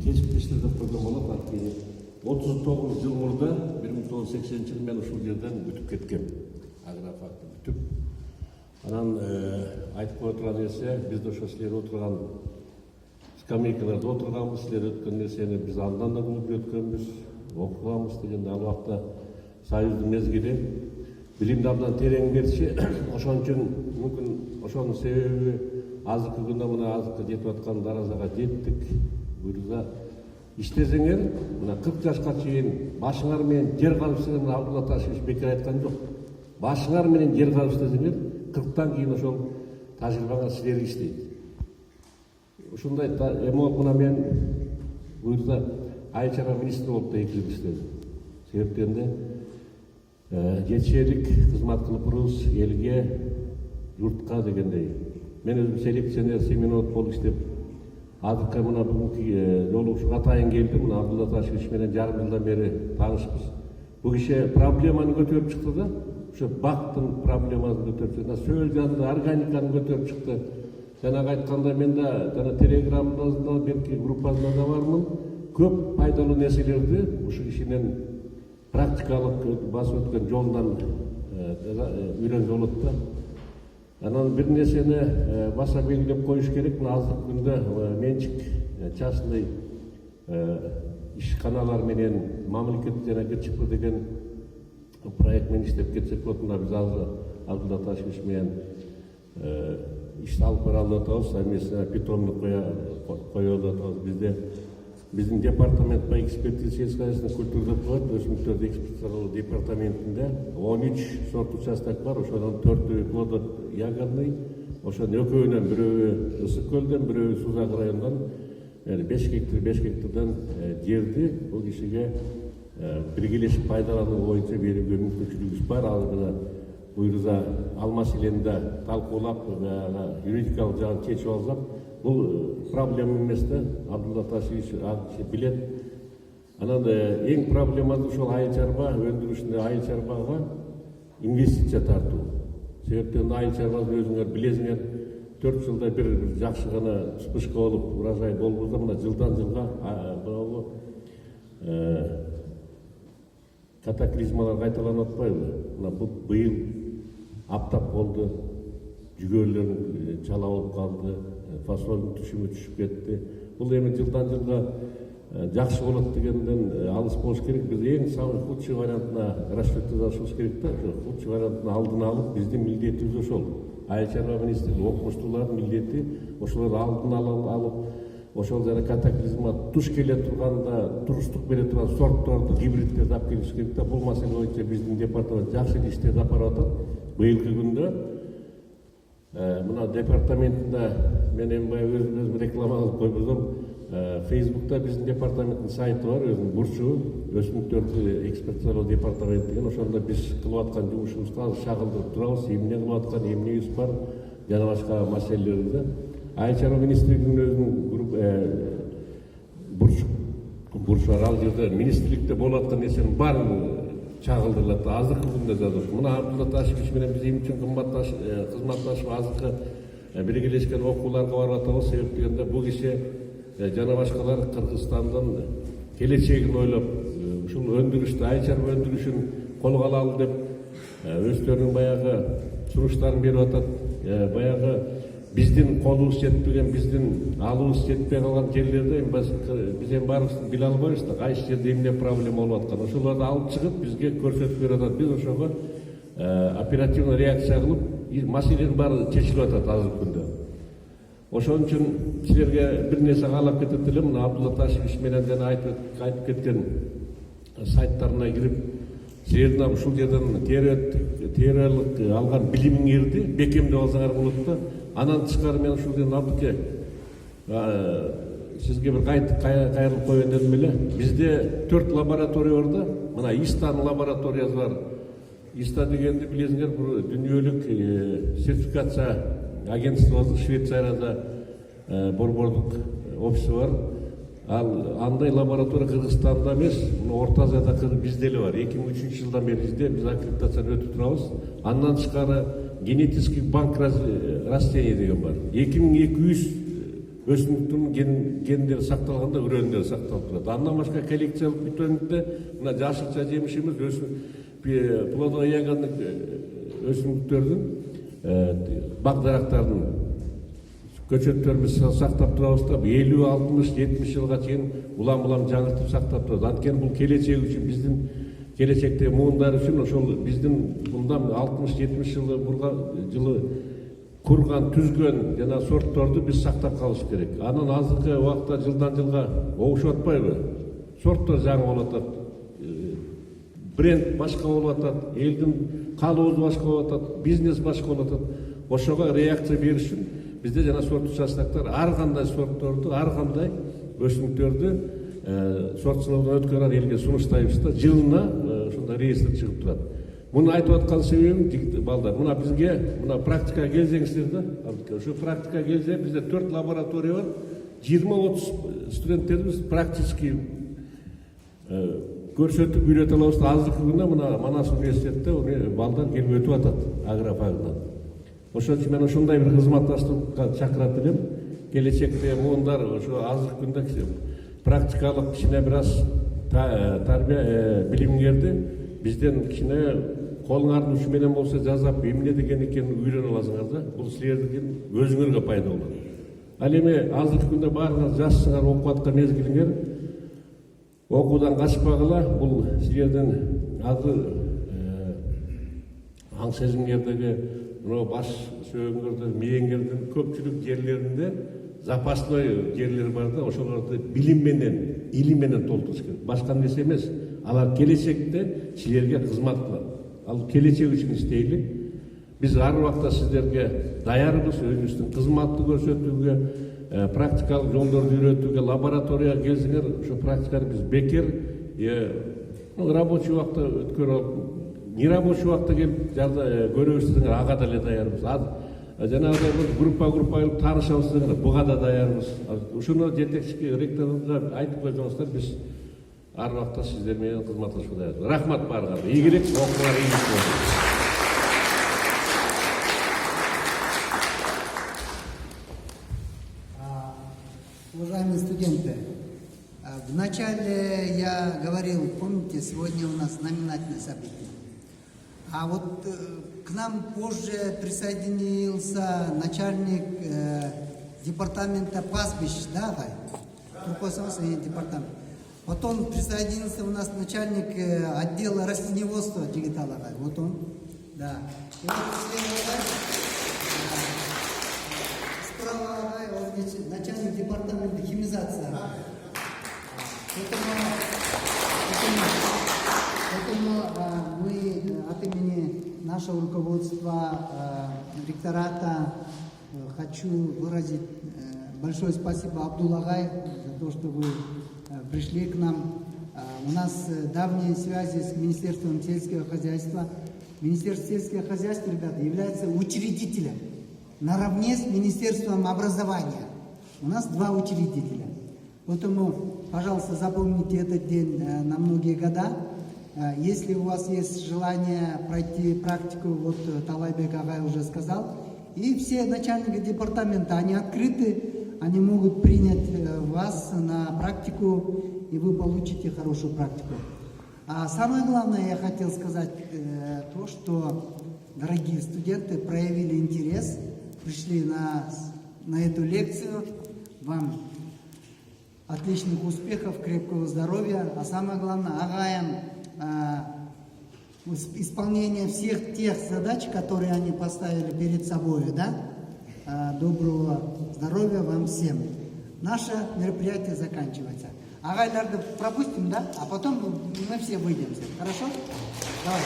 Geçmişte de koyduğum var ki 39 yıl burada 1980 yıl men uşul yerden бүтүп кеткем. Агрофакты бүтүп. Анан айтып отырган нерсе биз да ошо силер отурган скамейкаларда отурганбыз, силер өткөн нерсени биз андан да көп өткөнбүз, окуганбыз дегенде ал убакта Союздун мезгили билимди абдан терең берчи. Ошон үчүн мүмкүн ошонун себеби азыркы күндө мына азыркы жетип аткан даражага жеттик. Буюрса иштесеңер, мына 40 жашка чейин башыңар менен жер калып иштесеңер, мына Абдулла Ташевич бекер айткан жок. Башыңар менен жер калып иштесеңер, 40тан кийин ошол тажрыйбаңар силерге иштейт. Ушундай эми мына мен буюрса айыл чарба министри болуп да 2 жыл иштедим. Себептен жетишерлик кызмат кылып элге, журтка дегендей. Мен өзүм селекционер семенот болуп иштеп, азыркы мына бүгүнкү жолугушууга атайын келдим. Мына Абдулла Ташевич менен жарым жылдан бери таанышпыз. Бул киши проблеманы көтөрүп чыкты да, ошо бактын проблемасын көтөрүп чыкты, сөөл жанды органиканы көтөрүп чыкты. Жанагы айткандай мен да жана телеграммада, белки группасында да бармын. Көп пайдалуу нерселерди ушу кишинин практикалык басып өткөн жолунан үйрөнүп болот да. Анан бир нерсени баса белгилеп коюш керек. Мына азыркы күндө менчик частный ишканалар менен мамлекет жана ГЧП деген проект менен иштеп кетсек болот. Мына биз азыр Абдулла Ташевич менен ишти алып бара алып атабыз, эмесине питомник кое алып атабыз. Бизде биздин департамент по экспертизе сельскохозяйственной культуры коет, өсүмдүктөрдү экспортиялоо департаментинде 13 сорт участок бар. Ошонун 4-ü плодот ягодный, ошонун экөөнөн бирөө Ысык көлдөн, бирөө Сузак районунан 5 гектардан жерди бул кишиге биргелешип пайдалануу боюнча берүүгө мүмкүнчүлүгүбүз бар. Ал буйрса ал маселени да талкуулап, юридикалык жагын чечип алсак, бул проблема эмес да. Абдулла Ташевич билет. Анан эң проблемасы ошол айыл чарба өндүрүшүндө айыл чарбага инвестиция тартуу. Себептен айыл чарбасын өзүңөр билесиңер, 4 жылда бир жакшы гана вспышка болуп, урожай болбосо, мына жылдан жылга катаклизмалар кайталанып атпайбы? Мына быйыл аптап болду, жүгөрлөр чала болуп калды, фасолдун түшүмү түшүп кетти. Бул эми жылдан жылга жакшы болот дегенден алыс болуш керек. Биз эң самый худший вариантына расчет жасашыбыз керек да. Ошо худший варианттын алдын алып, биздин милдетибиз ошол. Айыл чарба министрлиги окумуштуулардын милдети ошолорду алдын алып, ошол жана катаклизма туш келе турганда туруштук бере турган сортторду, гибридтерди алып келиш керек да. Бул маселе боюнча биздин департамент жакшы иштерди алып барып атат. Быйылкы күндө мына департаментинде мен эми баягы өзүм реклама кылып койбосом, Facebook'ta биздин департаменттин сайты бар, өзүнүн бурчу, өсүмдүктөрдү экспортиялоо департаменти деген. Ошондо биз кылып аткан жумушубузду азыр чагылдырып турабыз. Эмне кылып аткан, эмнебиз бар, жана башка маселелерди. Айыл чарба министрлигинин өзүнүн бурчу бар. Ал жерде министрликте болуп аткан нерсенин баарын чагылдырылат. Азыркы күндө жазат. Мына Абдулла Ташевич менен биз эми үчүн кызматташып азыркы биргелешкен окууларга барып атабыз. Себеп дегенде бул киши жана башкалар Кыргызстандын келечегин ойлоп, ушул өндүрүштү, айыл чарба өндүрүшүн колго алалы деп өздөрүнүн баягы сунуштарын берип атат. Баягы биздин колубуз жетпеген, биздин алыбыз жетпей калган жерлерде биз эми баарыбыз биле албайбыз да, кайсы жерде эмне проблема болуп аткан. Ошолорду алып чыгып бизге көрсөтүп берип атат. Биз ошого оперативный реакция кылып, маселенин баары чечилип атат азыркы күндө. Ошон үчүн силерге бир нерсе каалап кетет элем. Мына Абдулла Ташевич менен жана айтып кеткен сайттарына кирип, силердин ушул жерден теориялык алган билимиңерди бекемдеп алсаңар болот да. Анан тышкары мен ушул жерден Абдыке сизге бир кайрылып коеюн дедим эле. Бизде 4 лаборатория бар да. Мына ИСТАнын лабораториясы бар. ИСТА дегенди билесиңер, бул дүйнөлүк сертификация агентствосу, Швейцарияда борбордук офиси бар. Ал андай лаборатория Кыргызстанда эмес, Орто Азияда бизде эле бар. 2003 жылдан бери бизде биз аккредитацияны өтүп турабыз. Андан тышкары генетический банк растений деген бар. 2200 өсімдіктің гендері сақталғанда үрендері сақталып тұрады. Андан башка коллекциялық бүтөндүктө мына жашылча жемишimiz плодовый ягодный өсімдіктердің бақ дарақтардың көчөттөрүбүз сактап турабыз да 50, 60, 70 жылга чейин улам жаңыртып сактап турабыз. Анткени бул келечек үчүн биздин келечекте муундар үчүн ошол биздин мындан 60-70 жылы курган, түзгөн жана сортторду биз сактап калыш керек. Анан азыркы убакта жылдан жылга огушуп атпайбы? Сорттор жаңы болуп атат. Бренд башка болуп атат, элдин каалоосу башка болуп атат, бизнес башка болуп атат. Ошого реакция бериш үчүн bizde jana sort участоктор ар кандай сортторду, ар кандай өсүмдүктөрдү сорт сыноодон өткөрүп элге сунуштайбыз да, жылына ушундай реестр чыгып турат. Муну айтып аткан себебим балдар, мына бизге мына практикага келсеңиздер да, ошо практикага келсе бизде 4 лаборатория бар, 20-30 студенттерибиз практически көрсөтүп үйрөтө алабыз. Азыркы күндө мына Манас университетте балдар келип өтүп атат агрофагдан. Ошон үчүн мен ошондой бир кызматташтыкка чакырат элем. Келечекте муундар ошо азыркы күндө практикалык кичине бир аз тарбия билимгерди бизден кичине колуңардын учу менен болсо жазап эмне деген экенин үйрөнө аласыңар да. Бул силердин өзүңөргө пайда болот. Ал эми азыркы күндө баарыңар жашсыңар, окуп аткан мезгилиңер окуудан качпагыла. Бул силердин азыр аң сезимиңердеги баш сөөгүңөрдө мээңердин көпчүлүк жерлеринде запасной жерлер бар да, ошолорду билим менен, илим менен толтуруш керек. Башка нерсе эмес. Алар келечекте силерге кызмат кылат. Ал келечек үчүн иштейли. Биз ар убакта сиздерге даярбыз, өзүбүздүн кызматты көрсөтүүгө, практикалык жолдорду үйрөтүүгө, лабораторияга келсеңер, ошо практиканы биз бекер рабочий убакта өткөрүп, нерабочий убакта келип көрөбүз десеңер, ага деле даярбыз. Жанагыдай группа келип таанышабыз десеңер, буга да даярбыз. Ушуну жетекчи ректорго айтып койсоңуздар, биз ар убакта сиздер менен кызматташууга даярбыз. Рахмат баарыңарга. Ийгилик, окууңар ийгилик болсун. Уважаемые студенты, вначале я говорил, помните, сегодня у нас знаменательное событие. А вот к нам позже присоединился начальник департамента пастбищ, да, департамент. Потом присоединился у нас начальник отдела растениеводства Дигитала. Вот он, да. И вот справа начальник департамента химизации. Поэтому мы от имени нашего руководства ректората хочу выразить большое спасибо Абдуллагай за то, что вы пришли к нам. У нас давние связи с Министерством сельского хозяйства. Министерство сельского хозяйства, ребята, является учредителем наравне с Министерством образования. У нас 2 учредителя. Поэтому, пожалуйста, запомните этот день на многие года. Если у вас есть желание пройти практику, вот Талайбек Агай уже сказал, и все начальники департамента, они открыты, они могут принять вас на практику, и вы получите хорошую практику. А самое главное, я хотел сказать то, что дорогие студенты проявили интерес, пришли на эту лекцию. Вам отличных успехов, крепкого здоровья, а самое главное, агаям исполнения всех тех задач, которые они поставили перед собой, да? Доброго здоровья вам всем. Наше мероприятие заканчивается. Агайларды пропустим, да? А потом мы все выйдем. Хорошо? Давай.